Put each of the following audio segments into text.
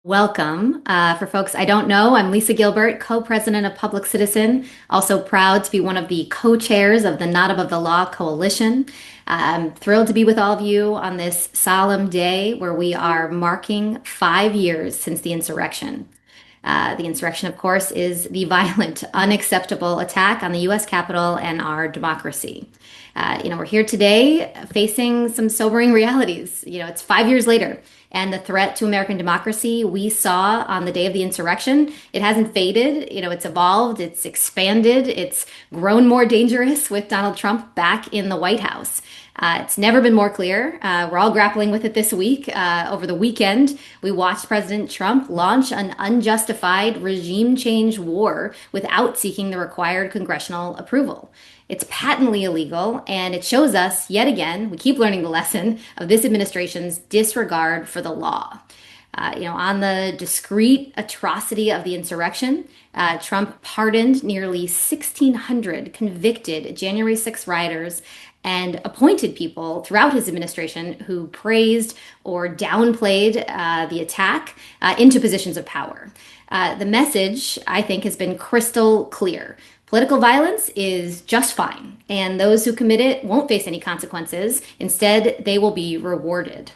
Welcome. For folks I don't know, I'm Lisa Gilbert, co-president of Public Citizen, also proud to be one of the co-chairs of the Not Above the Law Coalition. I'm thrilled to be with all of you on this solemn day where we are marking 5 years since the insurrection. The insurrection, of course, is the violent, unacceptable attack on the U.S. Capitol and our democracy. We're here today facing some sobering realities. It's 5 years later, and the threat to American democracy we saw on the day of the insurrection, it hasn't faded. It's evolved, it's expanded, it's grown more dangerous with Donald Trump back in the White House. It's never been more clear. We're all grappling with it this week. Over the weekend, we watched President Trump launch an unjustified regime change war without seeking the required congressional approval. It's patently illegal, and it shows us yet again, we keep learning the lesson of this administration's disregard for the law. On the discrete atrocity of the insurrection, Trump pardoned nearly 1,600 convicted January 6 rioters and appointed people throughout his administration who praised or downplayed the attack into positions of power. The message, I think, has been crystal clear. Political violence is just fine, and those who commit it won't face any consequences. Instead, they will be rewarded.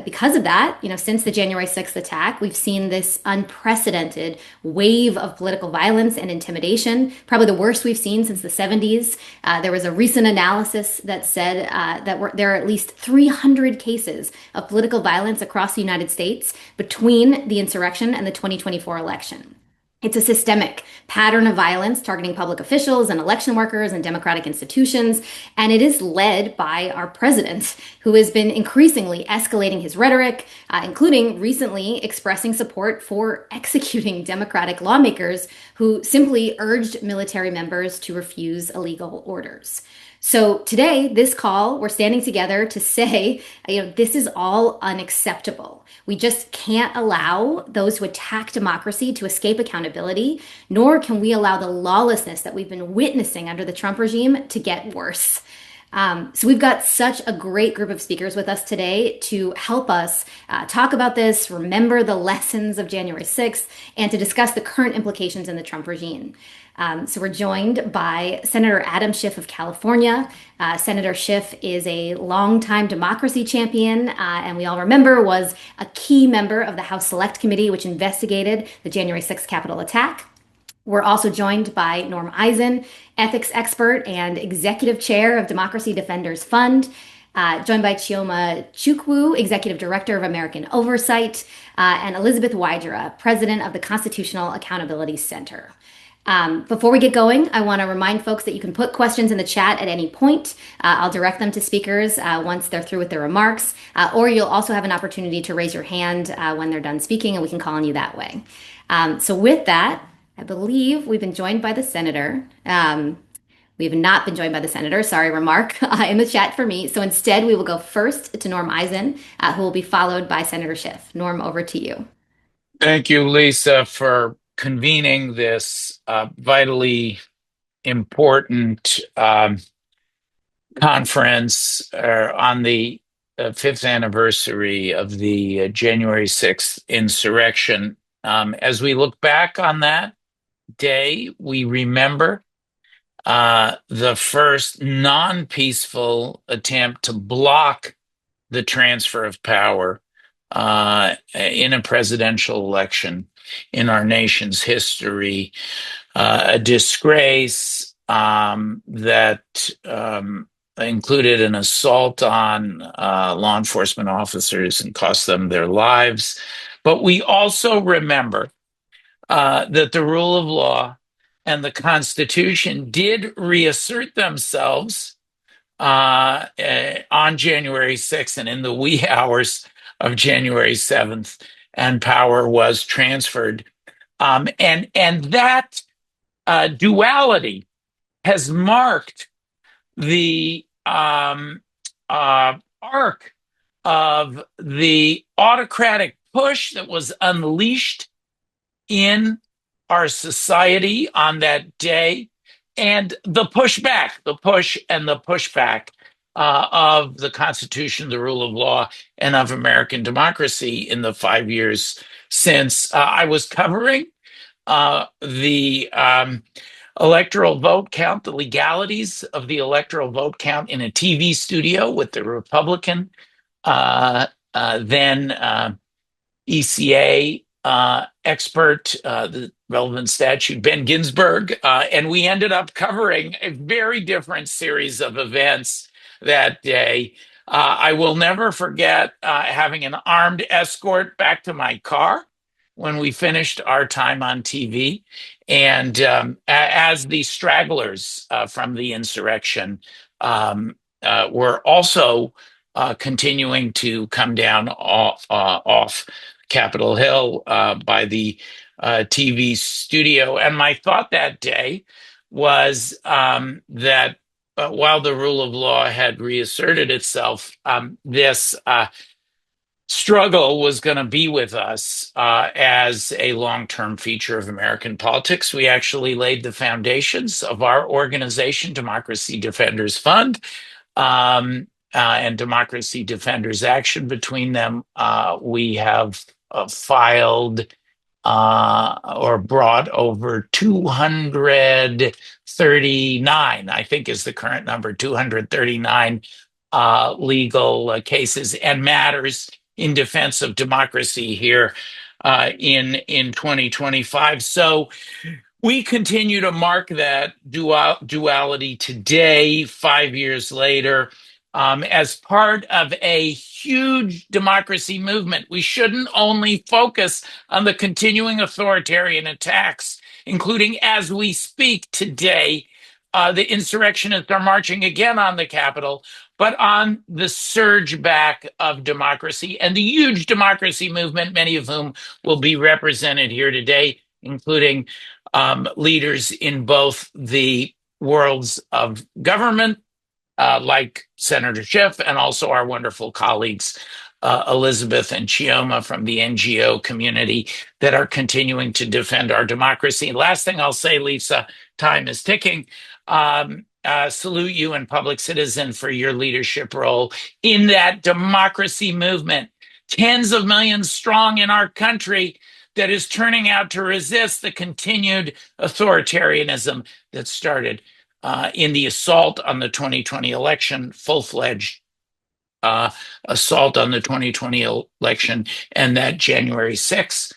Because of that, since the January 6th attack, we've seen this unprecedented wave of political violence and intimidation, probably the worst we've seen since the 70s. There was a recent analysis that said there are at least 300 cases of political violence across the United States between the insurrection and the 2024 election. It's a systemic pattern of violence targeting public officials and election workers and democratic institutions, and it is led by our president, who has been increasingly escalating his rhetoric, including recently expressing support for executing Democratic lawmakers who simply urged military members to refuse illegal orders. So today, this call, we're standing together to say, this is all unacceptable. We just can't allow those who attack democracy to escape accountability, nor can we allow the lawlessness that we've been witnessing under the Trump regime to get worse. So we've got such a great group of speakers with us today to help us talk about this, remember the lessons of January 6th, and to discuss the current implications in the Trump regime. So we're joined by Senator Adam Schiff of California. Senator Schiff is a longtime democracy champion, and we all remember was a key member of the House Select Committee, which investigated the January 6th Capitol attack. We're also joined by Norm Eisen, ethics expert and executive chair of Democracy Defenders Fund, joined by Chioma Chukwu, executive director of American Oversight, and Elizabeth Wydra, president of the Constitutional Accountability Center. Before we get going, I want to remind folks that you can put questions in the chat at any point. I'll direct them to speakers once they're through with their remarks, or you'll also have an opportunity to raise your hand when they're done speaking, and we can call on you that way. So with that, I believe we've been joined by the senator. We have not been joined by the senator, sorry, remark in the chat for me. So instead, we will go first to Norm Eisen, who will be followed by Senator Schiff. Norm, over to you. Thank you, Lisa, for convening this vitally important conference on the fifth anniversary of the January 6th insurrection. As we look back on that day, we remember the first non-peaceful attempt to block the transfer of power in a presidential election in our nation's history, a disgrace that included an assault on law enforcement officers and cost them their lives. But we also remember that the rule of law and the Constitution did reassert themselves on January 6th and in the wee hours of January 7th, and power was transferred. And that duality has marked the arc of the autocratic push that was unleashed in our society on that day, and the pushback, the push and the pushback of the Constitution, the rule of law, and of American democracy in the 5 years since I was covering the electoral vote count, the legalities of the electoral vote count in a TV studio with the Republican then ECA expert, the relevant statute, Ben Ginsburg, and we ended up covering a very different series of events that day. I will never forget having an armed escort back to my car when we finished our time on TV. And as the stragglers from the insurrection were also continuing to come down off Capitol Hill by the TV studio. And my thought that day was that while the rule of law had reasserted itself, this struggle was going to be with us as a long-term feature of American politics. We actually laid the foundations of our organization, Democracy Defenders Fund, and Democracy Defenders Action. Between them, we have filed or brought over 239, I think is the current number, 239 legal cases and matters in defense of democracy here in 2025. So we continue to mark that duality today, 5 years later, as part of a huge democracy movement. We shouldn't only focus on the continuing authoritarian attacks, including as we speak today, the insurrectionists are marching again on the Capitol, but on the surge back of democracy and the huge democracy movement, many of whom will be represented here today, including leaders in both the worlds of government, like Senator Schiff, and also our wonderful colleagues, Elizabeth and Chioma from the NGO community that are continuing to defend our democracy. Last thing I'll say, Lisa, time is ticking. Salute you and Public Citizen for your leadership role in that democracy movement. Tens of millions strong in our country that is turning out to resist the continued authoritarianism that started in the assault on the 2020 election, full-fledged assault on the 2020 election, and that January 6th,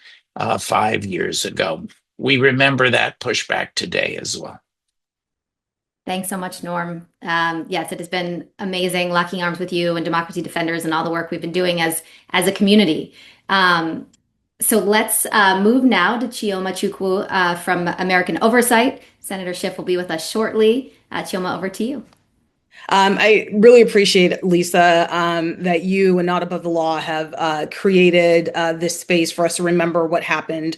5 years ago. We remember that pushback today as well. Thanks so much, Norm. Yes, it has been amazing locking arms with you and Democracy Defenders and all the work we've been doing as a community. So let's move now to Chioma Chukwu from American Oversight. Senator Schiff will be with us shortly. Chioma, over to you. I really appreciate, Lisa, that you and Not Above the Law have created this space for us to remember what happened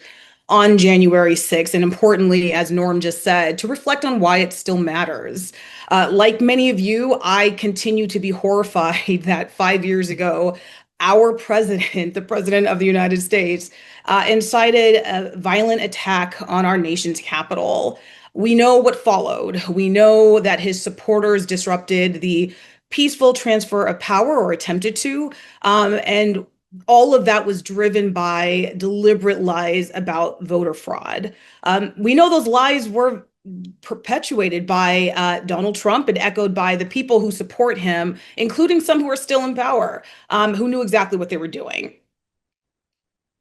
on January 6th, and importantly, as Norm just said, to reflect on why it still matters. Like many of you, I continue to be horrified that 5 years ago, our president, the president of the United States, incited a violent attack on our nation's capital. We know what followed. We know that his supporters disrupted the peaceful transfer of power, or attempted to, and all of that was driven by deliberate lies about voter fraud. We know those lies were perpetuated by Donald Trump and echoed by the people who support him, including some who are still in power, who knew exactly what they were doing.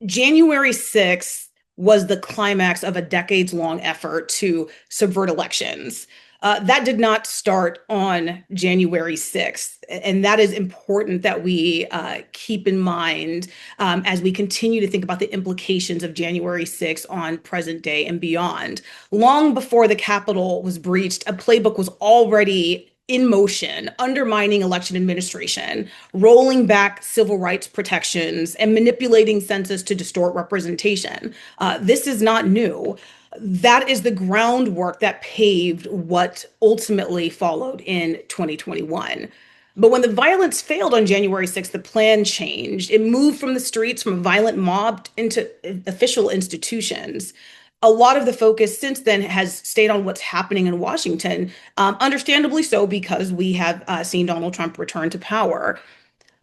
January 6th was the climax of a decades-long effort to subvert elections. That did not start on January 6th. And that is important that we keep in mind as we continue to think about the implications of January 6th on present day and beyond. Long before the Capitol was breached, a playbook was already in motion, undermining election administration, rolling back civil rights protections, and manipulating census to distort representation. This is not new. That is the groundwork that paved what ultimately followed in 2021. But when the violence failed on January 6th, the plan changed. It moved from the streets, from a violent mob, into official institutions. A lot of the focus since then has stayed on what's happening in Washington, understandably so, because we have seen Donald Trump return to power.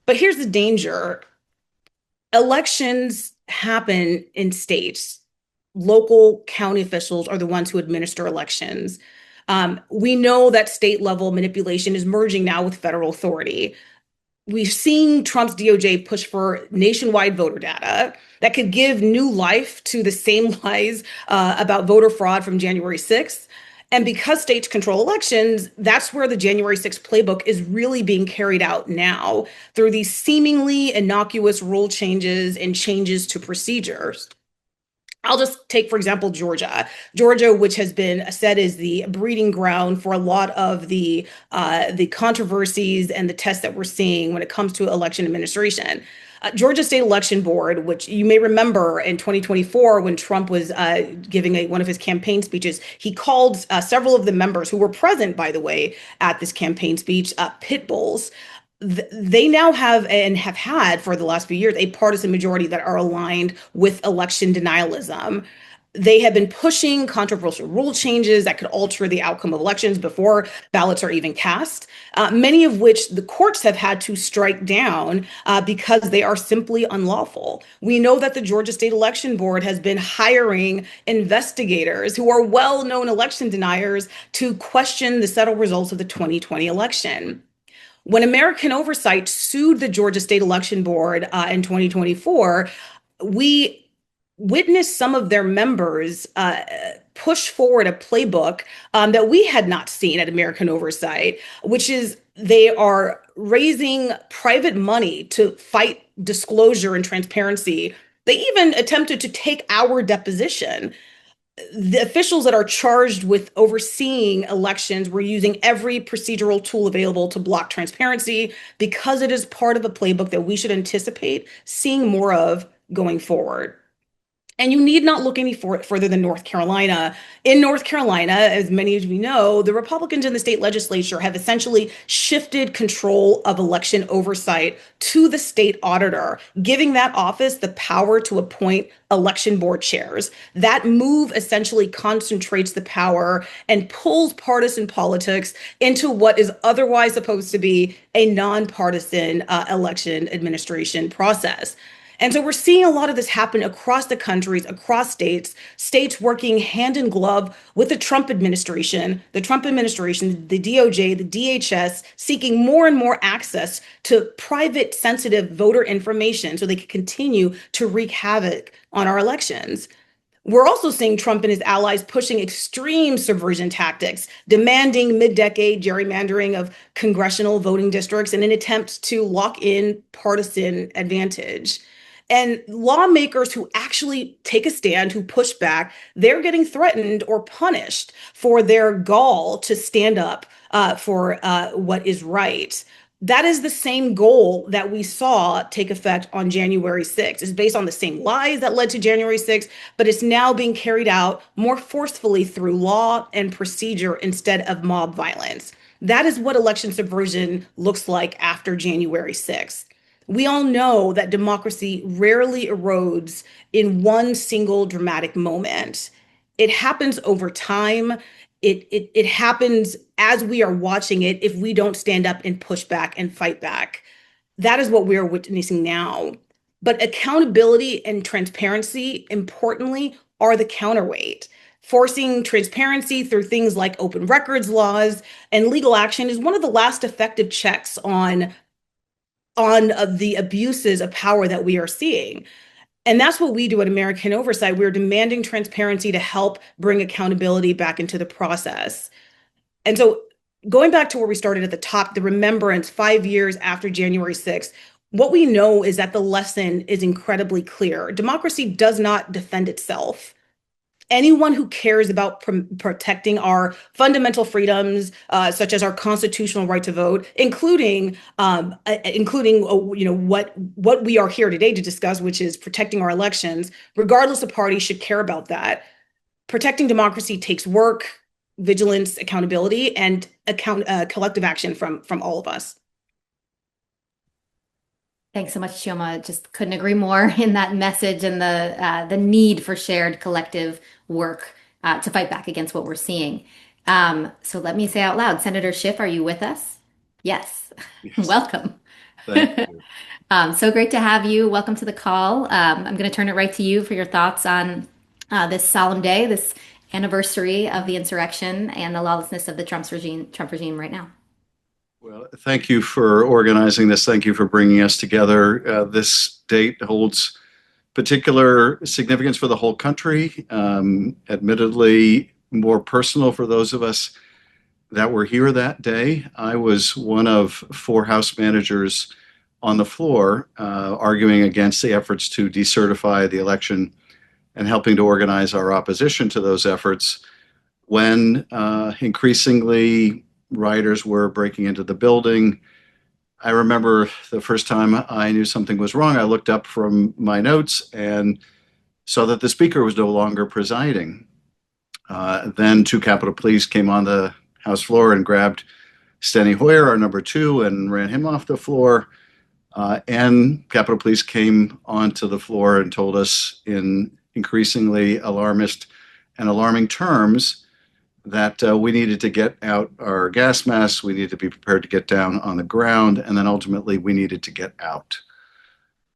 But here's the danger. Elections happen in states. Local county officials are the ones who administer elections. We know that state level manipulation is merging now with federal authority. We've seen Trump's DOJ push for nationwide voter data that could give new life to the same lies about voter fraud from January 6th. And because states control elections, that's where the January 6th playbook is really being carried out now through these seemingly innocuous rule changes and changes to procedures. I'll just take, for example, Georgia. Georgia, which has been said is the breeding ground for a lot of the controversies and the tests that we're seeing when it comes to election administration. Georgia State Election Board, which you may remember in 2024 when Trump was giving one of his campaign speeches, he called several of the members who were present, by the way, at this campaign speech, pit bulls. They now have and have had for the last few years a partisan majority that are aligned with election denialism. They have been pushing controversial rule changes that could alter the outcome of elections before ballots are even cast, many of which the courts have had to strike down because they are simply unlawful. We know that the Georgia State Election Board has been hiring investigators who are well-known election deniers to question the settled results of the 2020 election. When American Oversight sued the Georgia State Election Board in 2024, we witnessed some of their members push forward a playbook that we had not seen at American Oversight, which is they are raising private money to fight disclosure and transparency. They even attempted to take our deposition. The officials that are charged with overseeing elections were using every procedural tool available to block transparency because it is part of a playbook that we should anticipate seeing more of going forward. And you need not look any further than North Carolina. In North Carolina, as many of you know, the Republicans in the state legislature have essentially shifted control of election oversight to the state auditor, giving that office the power to appoint election board chairs. That move essentially concentrates the power and pulls partisan politics into what is otherwise supposed to be a nonpartisan election administration process. And so we're seeing a lot of this happen across the countries, across states working hand in glove with the Trump administration, the DOJ, the DHS, seeking more and more access to private, sensitive voter information so they can continue to wreak havoc on our elections. We're also seeing Trump and his allies pushing extreme subversion tactics, demanding mid-decade gerrymandering of congressional voting districts in an attempt to lock in partisan advantage. And lawmakers who actually take a stand, who push back, they're getting threatened or punished for their gall to stand up for what is right. That is the same goal that we saw take effect on January 6th. It's based on the same lies that led to January 6th, but it's now being carried out more forcefully through law and procedure instead of mob violence. That is what election subversion looks like after January 6th. We all know that democracy rarely erodes in one single dramatic moment. It happens over time. It happens as we are watching it if we don't stand up and push back and fight back. That is what we are witnessing now. But accountability and transparency, importantly, are the counterweight. Forcing transparency through things like open records laws and legal action is one of the last effective checks on the abuses of power that we are seeing. And that's what we do at American Oversight. We're demanding transparency to help bring accountability back into the process. And so going back to where we started at the top, the remembrance 5 years after January 6th, what we know is that the lesson is incredibly clear. Democracy does not defend itself. Anyone who cares about protecting our fundamental freedoms, such as our constitutional right to vote, including what we are here today to discuss, which is protecting our elections, regardless of party, should care about that. Protecting democracy takes work, vigilance, accountability, and collective action from all of us. Thanks so much, Chioma. Just couldn't agree more in that message and the need for shared collective work to fight back against what we're seeing. So let me say out loud, Senator Schiff, are you with us? Yes. Yes. Welcome. Thank you. So great to have you. Welcome to the call. I'm going to turn it right to you for your thoughts on this solemn day, this anniversary of the insurrection and the lawlessness of the Trump regime right now. Well, thank you for organizing this. Thank you for bringing us together. This date holds particular significance for the whole country. Admittedly, more personal for those of us that were here that day. I was one of four House managers on the floor arguing against the efforts to decertify the election and helping to organize our opposition to those efforts when increasingly rioters were breaking into the building. I remember the first time I knew something was wrong, I looked up from my notes and saw that the speaker was no longer presiding. Then two Capitol Police came on the House floor and grabbed Steny Hoyer, our number two, and ran him off the floor. And Capitol Police came onto the floor and told us in increasingly alarmist and alarming terms that we needed to get out our gas masks, we needed to be prepared to get down on the ground, and then ultimately we needed to get out.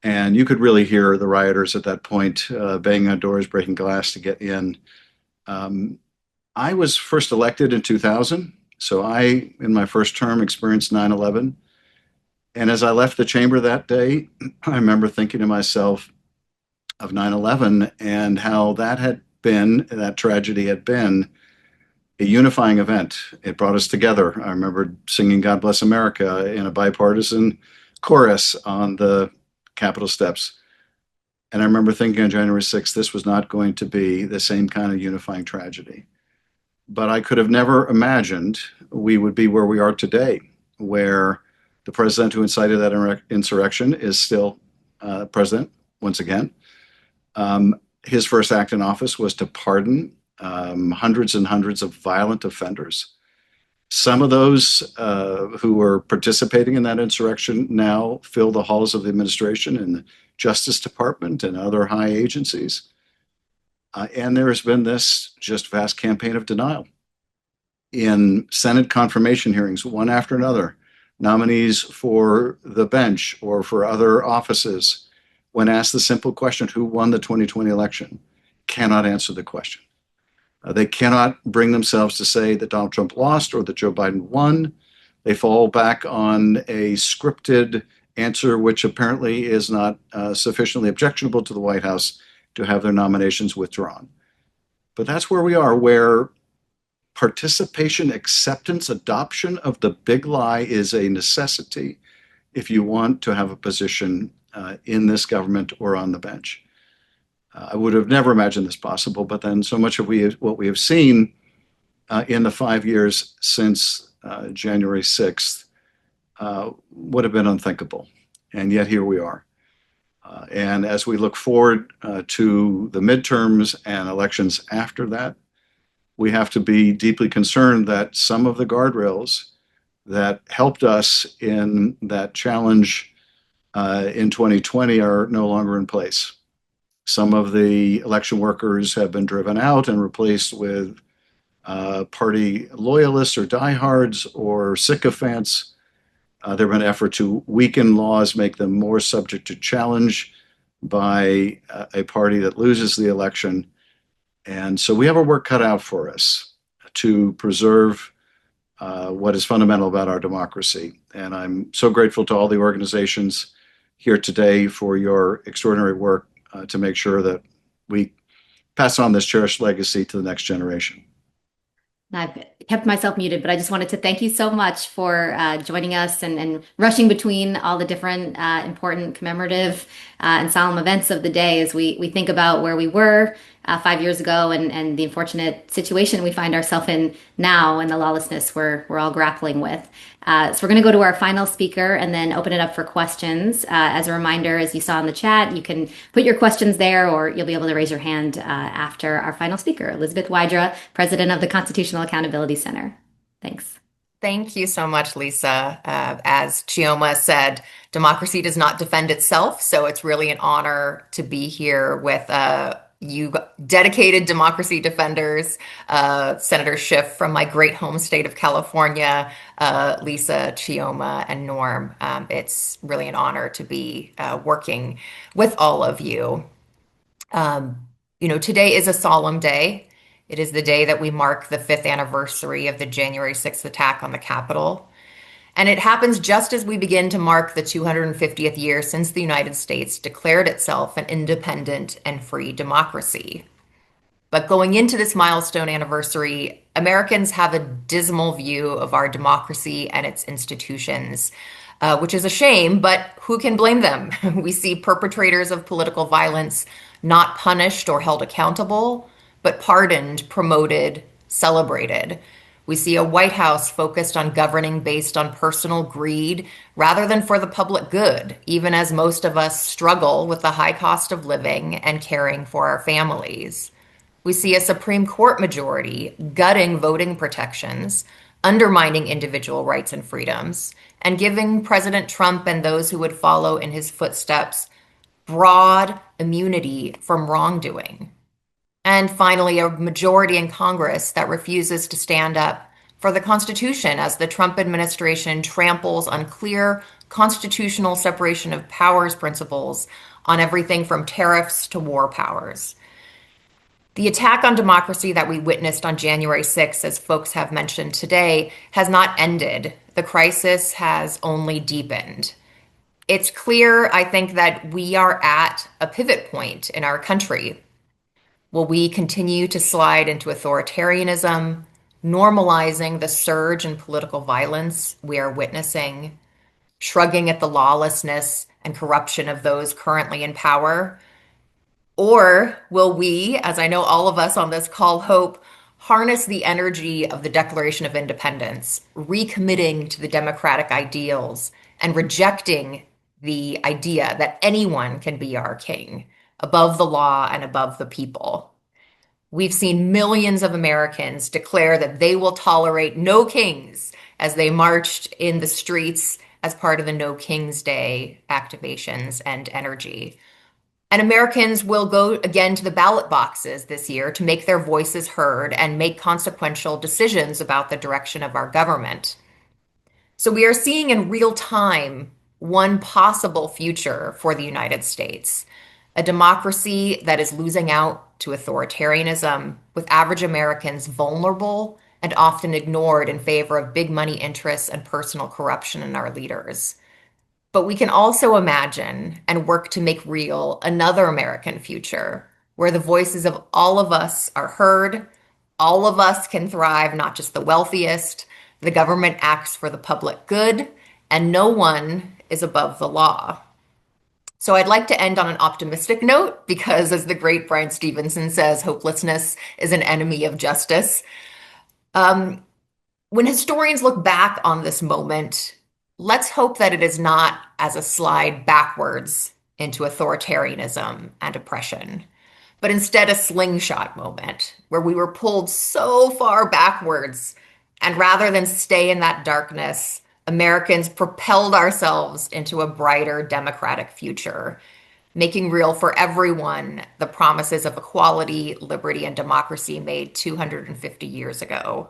And you could really hear the rioters at that point banging on doors, breaking glass to get in. I was first elected in 2000, so I, in my first term, experienced 9/11. And as I left the chamber that day, I remember thinking to myself of 9/11 and how that tragedy had been a unifying event. It brought us together. I remember singing God Bless America in a bipartisan chorus on the Capitol steps. And I remember thinking on January 6th, this was not going to be the same kind of unifying tragedy. But I could have never imagined we would be where we are today, where the president who incited that insurrection is still president once again. His first act in office was to pardon hundreds and hundreds of violent offenders. Some of those who were participating in that insurrection now fill the halls of the administration and the Justice Department and other high agencies. And there has been this just vast campaign of denial. In Senate confirmation hearings, one after another, nominees for the bench or for other offices, when asked the simple question, who won the 2020 election, cannot answer the question. They cannot bring themselves to say that Donald Trump lost or that Joe Biden won. They fall back on a scripted answer, which apparently is not sufficiently objectionable to the White House to have their nominations withdrawn. But that's where we are, where participation, acceptance, adoption of the big lie is a necessity if you want to have a position in this government or on the bench. I would have never imagined this possible, but then so much of what we have seen in the 5 years since January 6th would have been unthinkable. And yet here we are. And as we look forward to the midterms and elections after that, we have to be deeply concerned that some of the guardrails that helped us in that challenge in 2020 are no longer in place. Some of the election workers have been driven out and replaced with party loyalists or diehards or sycophants. There have been an effort to weaken laws, make them more subject to challenge by a party that loses the election. And so we have our work cut out for us to preserve what is fundamental about our democracy. And I'm so grateful to all the organizations here today for your extraordinary work to make sure that we pass on this cherished legacy to the next generation. I've kept myself muted, but I just wanted to thank you so much for joining us and rushing between all the different important commemorative and solemn events of the day as we think about where we were 5 years ago and the unfortunate situation we find ourselves in now and the lawlessness we're all grappling with. So we're going to go to our final speaker and then open it up for questions. As a reminder, as you saw in the chat, you can put your questions there or you'll be able to raise your hand after our final speaker, Elizabeth Wydra, President of the Constitutional Accountability Center. Thanks. Thank you so much, Lisa. As Chioma said, democracy does not defend itself, so it's really an honor to be here with you dedicated democracy defenders, Senator Schiff from my great home state of California, Lisa, Chioma, and Norm. It's really an honor to be working with all of you. Today is a solemn day. It is the day that we mark the 5th anniversary of the January 6th attack on the Capitol. And it happens just as we begin to mark the 250th year since the United States declared itself an independent and free democracy. But going into this milestone anniversary, Americans have a dismal view of our democracy and its institutions, which is a shame, but who can blame them? We see perpetrators of political violence not punished or held accountable, but pardoned, promoted, celebrated. We see a White House focused on governing based on personal greed rather than for the public good, even as most of us struggle with the high cost of living and caring for our families. We see a Supreme Court majority gutting voting protections, undermining individual rights and freedoms, and giving President Trump and those who would follow in his footsteps broad immunity from wrongdoing. And finally, a majority in Congress that refuses to stand up for the Constitution as the Trump administration tramples on clear constitutional separation of powers principles on everything from tariffs to war powers. The attack on democracy that we witnessed on January 6th, as folks have mentioned today, has not ended. The crisis has only deepened. It's clear, I think, that we are at a pivot point in our country. Will we continue to slide into authoritarianism, normalizing the surge in political violence we are witnessing, shrugging at the lawlessness and corruption of those currently in power? Or will we, as I know all of us on this call hope, harness the energy of the Declaration of Independence, recommitting to the democratic ideals and rejecting the idea that anyone can be our king, above the law and above the people? We've seen millions of Americans declare that they will tolerate no kings as they marched in the streets as part of the No Kings Day activations and energy. And Americans will go again to the ballot boxes this year to make their voices heard and make consequential decisions about the direction of our government. So we are seeing in real time one possible future for the United States, a democracy that is losing out to authoritarianism, with average Americans vulnerable and often ignored in favor of big money interests and personal corruption in our leaders. But we can also imagine and work to make real another American future where the voices of all of us are heard, all of us can thrive, not just the wealthiest, the government acts for the public good, and no one is above the law. So I'd like to end on an optimistic note because, as the great Brian Stevenson says, hopelessness is an enemy of justice. When historians look back on this moment, let's hope that it is not as a slide backwards into authoritarianism and oppression, but instead a slingshot moment where we were pulled so far backwards, and rather than stay in that darkness, Americans propelled ourselves into a brighter democratic future, making real for everyone the promises of equality, liberty, and democracy made 250 years ago.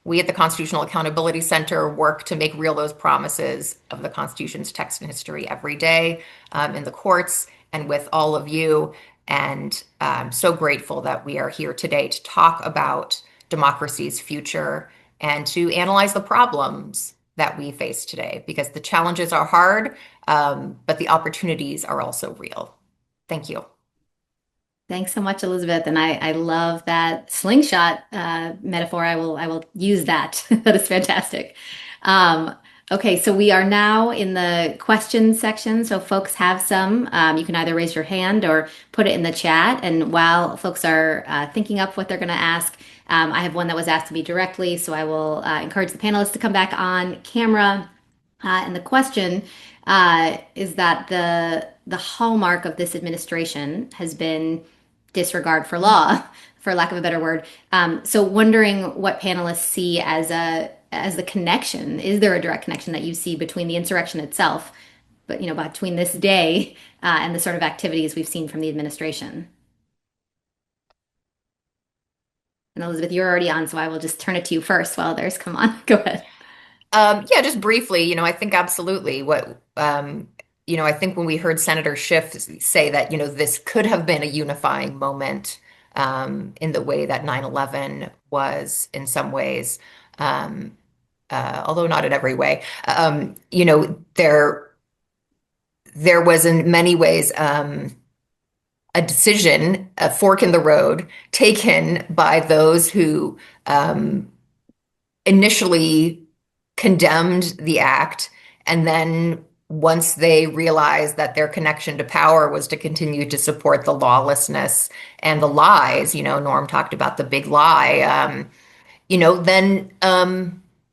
We at the Constitutional Accountability Center work to make real those promises of the Constitution's text and history every day in the courts and with all of you. And I'm so grateful that we are here today to talk about democracy's future and to analyze the problems that we face today, because the challenges are hard, but the opportunities are also real. Thank you. Thanks so much, Elizabeth. And I love that slingshot metaphor. I will use that. That is fantastic. Okay, so we are now in the questions section. So folks have some. You can either raise your hand or put it in the chat. And while folks are thinking up what they're going to ask, I have one that was asked to me directly. So I will encourage the panelists to come back on camera. And the question is that the hallmark of this administration has been disregard for law, for lack of a better word. So wondering what panelists see as the connection. Is there a direct connection that you see between the insurrection itself, but between this day and the sort of activities we've seen from the administration? And Elizabeth, you're already on, so I will just turn it to you first while others come on. Go ahead. Yeah, just briefly, I think absolutely I think when we heard Senator Schiff say that, this could have been a unifying moment in the way that 9/11 was in some ways, although not in every way. There was in many ways a decision, a fork in the road taken by those who initially condemned the act, and then once they realized that their connection to power was to continue to support the lawlessness and the lies, Norm talked about the big lie, then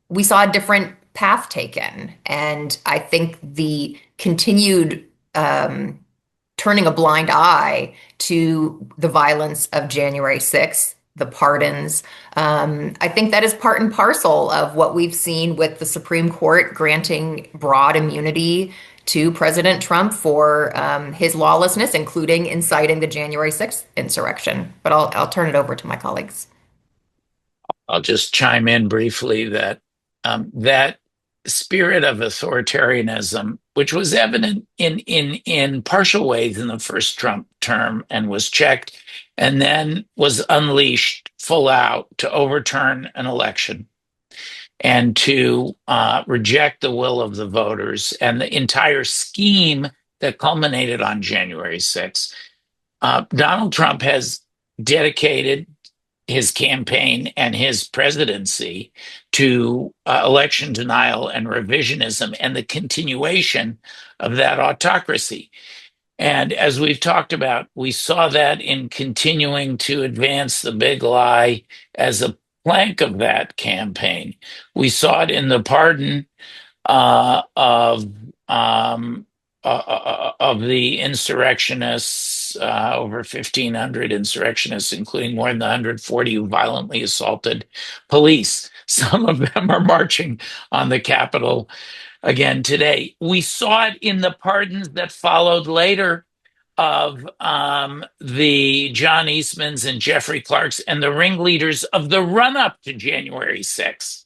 we saw a different path taken. And I think the continued turning a blind eye to the violence of January 6th, the pardons. I think that is part and parcel of what we've seen with the Supreme Court granting broad immunity to President Trump for his lawlessness, including inciting the January 6th insurrection. But I'll turn it over to my colleagues. I'll just chime in briefly that that spirit of authoritarianism, which was evident in partial ways in the first Trump term and was checked, and then was unleashed full out to overturn an election and to reject the will of the voters and the entire scheme that culminated on January 6th. Donald Trump has dedicated his campaign and his presidency to election denial and revisionism and the continuation of that autocracy. And as we've talked about, we saw that in continuing to advance the big lie as a plank of that campaign. We saw it in the pardon of the insurrectionists, over 1,500 insurrectionists, including more than 140 who violently assaulted police. Some of them are marching on the Capitol again today. We saw it in the pardons that followed later of the John Eastmans and Jeffrey Clarks and the ringleaders of the run-up to January 6th.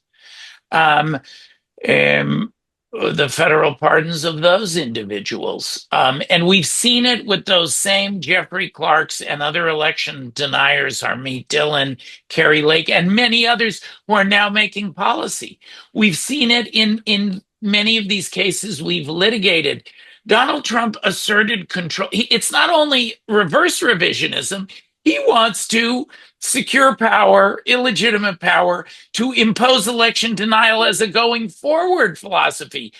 The federal pardons of those individuals. And we've seen it with those same Jeffrey Clarks and other election deniers, Harmeet Dillon, Carrie Lake, and many others who are now making policy. We've seen it in many of these cases we've litigated. Donald Trump asserted control. It's not only reverse revisionism, he wants to secure power, illegitimate power, to impose election denial as a going forward philosophy.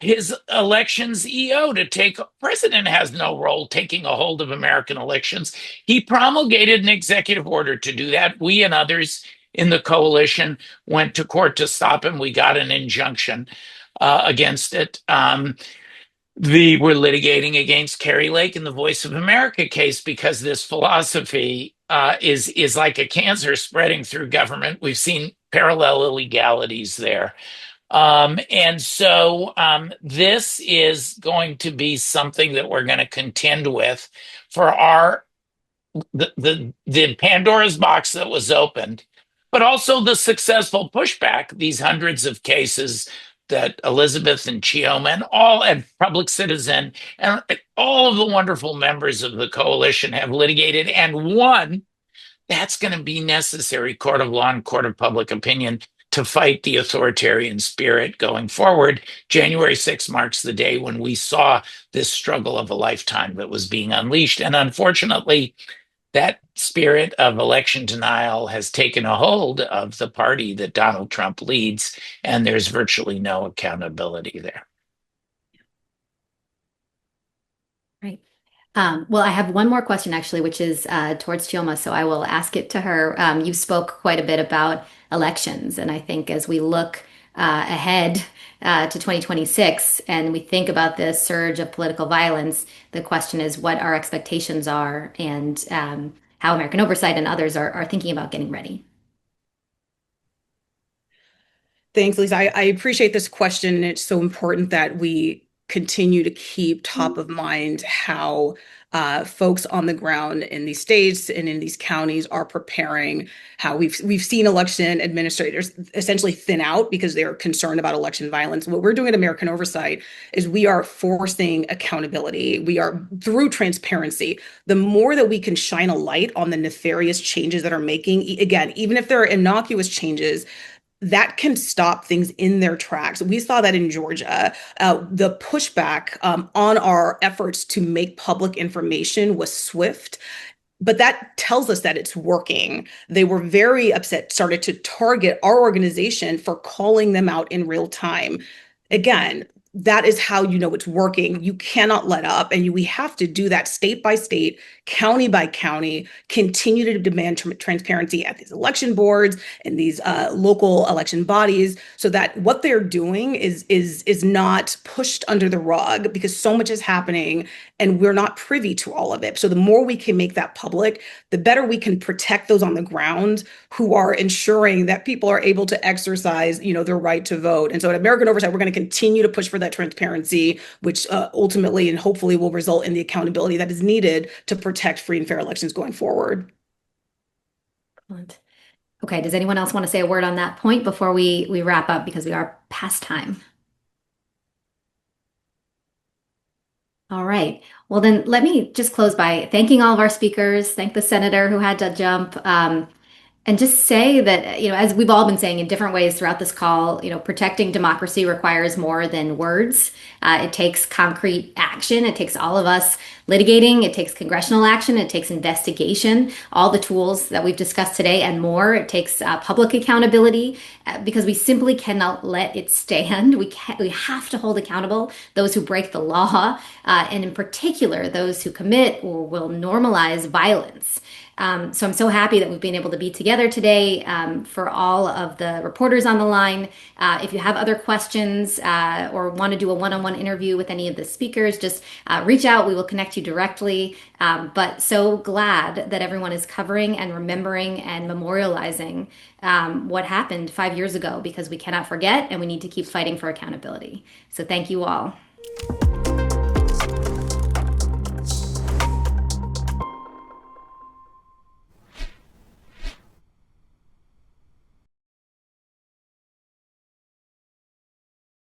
His elections EO to take, president has no role taking a hold of American elections. He promulgated an executive order to do that. We and others in the coalition went to court to stop him. We got an injunction against it. We're litigating against Carrie Lake in the Voice of America case because this philosophy is like a cancer spreading through government. We've seen parallel illegalities there. And so this is going to be something that we're going to contend with for the Pandora's box that was opened, but also the successful pushback, these hundreds of cases that Elizabeth and Chioma and Public Citizen and all of the wonderful members of the coalition have litigated and won. That's going to be necessary, court of law and court of public opinion, to fight the authoritarian spirit going forward. January 6th marks the day when we saw this struggle of a lifetime that was being unleashed. And unfortunately, that spirit of election denial has taken a hold of the party that Donald Trump leads, and there's virtually no accountability there. Right. Well, I have one more question actually, which is towards Chioma, so I will ask it to her. You spoke quite a bit about elections, and I think as we look ahead to 2026 and we think about this surge of political violence, the question is what our expectations are and how American Oversight and others are thinking about getting ready. Thanks, Lisa. I appreciate this question, and it's so important that we continue to keep top of mind how folks on the ground in these states and in these counties are preparing, how we've seen election administrators essentially thin out because they're concerned about election violence. What we're doing at American Oversight is we are forcing accountability. We are, through transparency, the more that we can shine a light on the nefarious changes that are making, again, even if they're innocuous changes, that can stop things in their tracks. We saw that in Georgia. The pushback on our efforts to make public information was swift, but that tells us that it's working. They were very upset, started to target our organization for calling them out in real time. Again, that is how you know it's working. You cannot let up, and we have to do that state by state, county by county, continue to demand transparency at these election boards and these local election bodies, so that what they're doing is not pushed under the rug, because so much is happening and we're not privy to all of it. So the more we can make that public, the better we can protect those on the ground who are ensuring that people are able to exercise, their right to vote. And so at American Oversight, we're going to continue to push for that transparency, which ultimately and hopefully will result in the accountability that is needed to protect free and fair elections going forward. Excellent. Okay, does anyone else want to say a word on that point before we wrap up, because we are past time? All right. Well, then let me just close by thanking all of our speakers, thank the senator who had to jump, and just say that, as we've all been saying in different ways throughout this call, protecting democracy requires more than words. It takes concrete action. It takes all of us litigating. It takes congressional action. It takes investigation, all the tools that we've discussed today and more. It takes public accountability, because we simply cannot let it stand. We have to hold accountable those who break the law, and in particular, those who commit or will normalize violence. So I'm so happy that we've been able to be together today. For all of the reporters on the line, if you have other questions or want to do a one-on-one interview with any of the speakers, just reach out. We will connect you directly. But so glad that everyone is covering and remembering and memorializing what happened 5 years ago, because we cannot forget and we need to keep fighting for accountability. So thank you all.